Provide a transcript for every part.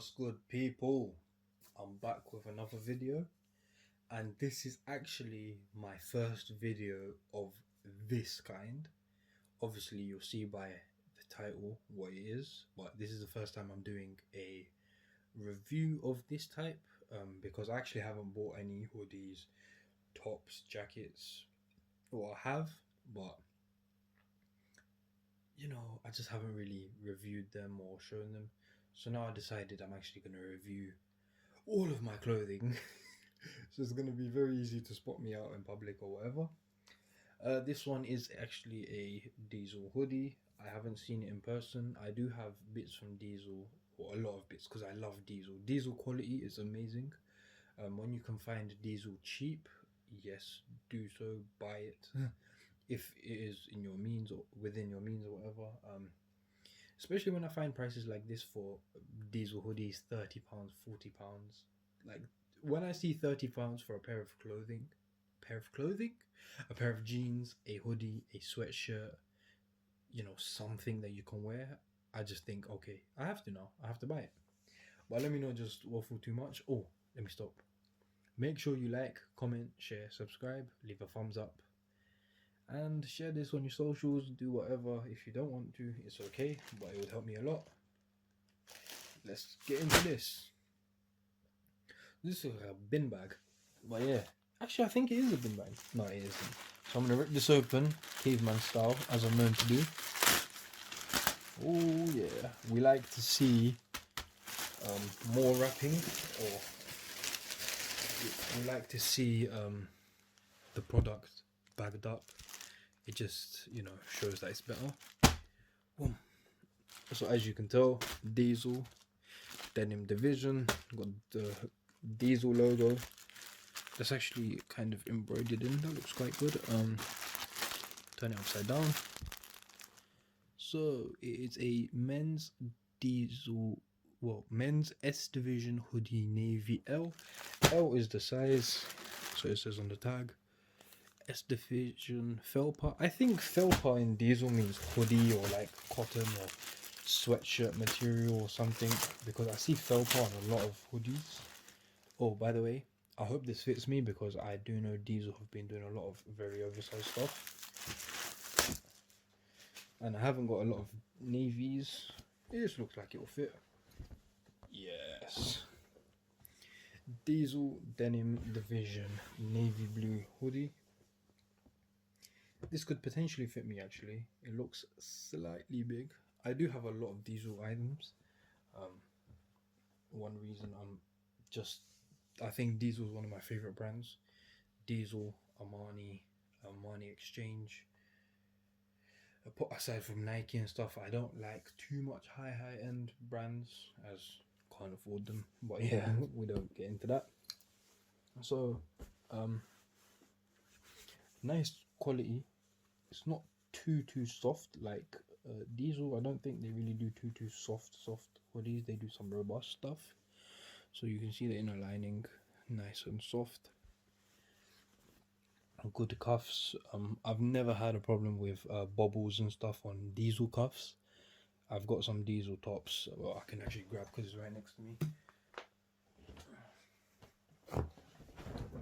What's good, people? I'm back with another video, and this is actually my first video of this kind. Obviously, you'll see by the title what it is, but this is the first time I'm doing a review of this type because I actually haven't bought any hoodies, tops, jackets, or I have, but I just haven't really reviewed them or shown them. So now I decided I'm actually going to review all of my clothing. So it's going to be very easy to spot me out in public or whatever. This one is actually a Diesel hoodie. I haven't seen it in person. I do have bits from Diesel, or a lot of bits, because I love Diesel. Diesel quality is amazing. When you can find Diesel cheap, yes, do so, buy it. If it is in your means or within your means or whatever. Especially when I find prices like this for Diesel hoodies, £30, £40. Like when I see £30 for a pair of clothing, a pair of jeans, a hoodie, a sweatshirt, something that you can wear, I just think, okay, I have to buy it. But let me not just waffle too much. Oh, let me stop. Make sure you like, comment, share, subscribe, leave a thumbs up, and share this on your socials. Do whatever. If you don't want to, it's okay, but it would help me a lot. Let's get into this. This is a bin bag, but yeah, actually I think it is a bin bag. No, it isn't. So I'm gonna rip this open, caveman style, as I'm known to do. Oh yeah, we like to see more wrapping, or we like to see the product bagged up. It just shows that it's better. Boom. So as you can tell, Diesel denim division, got the Diesel logo. That's actually kind of embroidered in. That looks quite good. Turn it upside down. So it's a men's Diesel, men's S division hoodie, navy L. L is the size, so it says on the tag. S division felpa. I think felpa in Diesel means hoodie or like cotton or sweatshirt material or something, because I see felpa on a lot of hoodies. Oh, by the way, I hope this fits me, because I do know Diesel have been doing a lot of very oversized stuff, and I haven't got a lot of navies. It just looks like it will fit. Yes. Diesel denim division navy blue hoodie. This could potentially fit me actually. It looks slightly big. I do have a lot of Diesel items. One reason I think Diesel is one of my favorite brands. Diesel, Armani Exchange. Aside from Nike and stuff, I don't like too much high end brands, as can't afford them. But yeah, we don't get into that. So, nice quality. It's not too soft like Diesel. I don't think they really do too soft hoodies. They do some robust stuff. So you can see the inner lining, nice and soft. Good cuffs. I've never had a problem with bobbles and stuff on Diesel cuffs. I've got some Diesel tops. Well, I can actually grab because it's right next to me.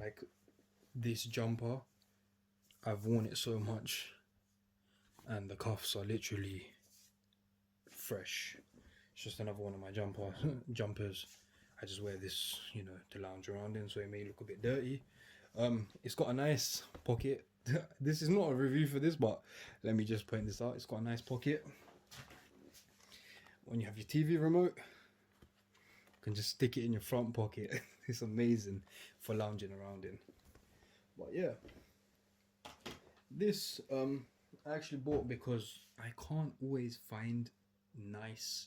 Like this jumper, I've worn it so much, and the cuffs are literally fresh. It's just another one of my jumpers. I just wear this, to lounge around in, so it may look a bit dirty. It's got a nice pocket. This is not a review for this, but let me just point this out. It's got a nice pocket. When you have your TV remote, you can just stick it in your front pocket. It's amazing for lounging around in. But yeah, this I actually bought because I can't always find nice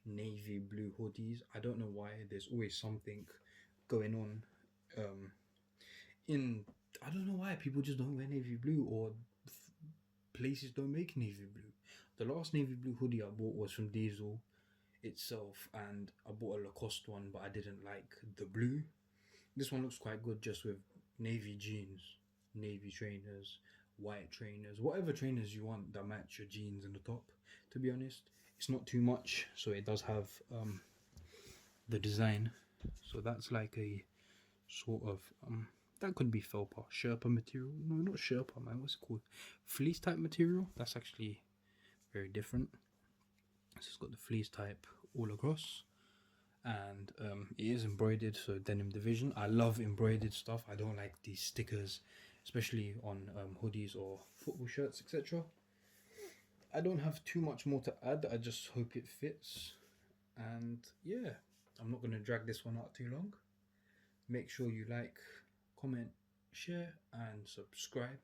navy blue hoodies. I don't know why. There's always something going on. I don't know why people just don't wear navy blue, or places don't make navy blue. The last navy blue hoodie I bought was from Diesel itself, and I bought a Lacoste one, but I didn't like the blue. This one looks quite good, just with navy jeans, navy trainers, white trainers, whatever trainers you want that match your jeans and the top. To be honest, it's not too much, so it does have the design. So that's like a sort of that could be felpa, Sherpa material. No, not Sherpa, man. What's it called? Fleece type material. That's actually very different. So it's got the fleece type all across, and it is embroidered. So denim division. I love embroidered stuff. I don't like these stickers, especially on hoodies or football shirts, etc. I don't have too much more to add. I just hope it fits, and yeah, I'm not gonna drag this one out too long. Make sure you like, comment, share, and subscribe.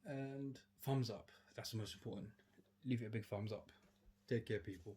And thumbs up. That's the most important. Leave it a big thumbs up. Take care, people.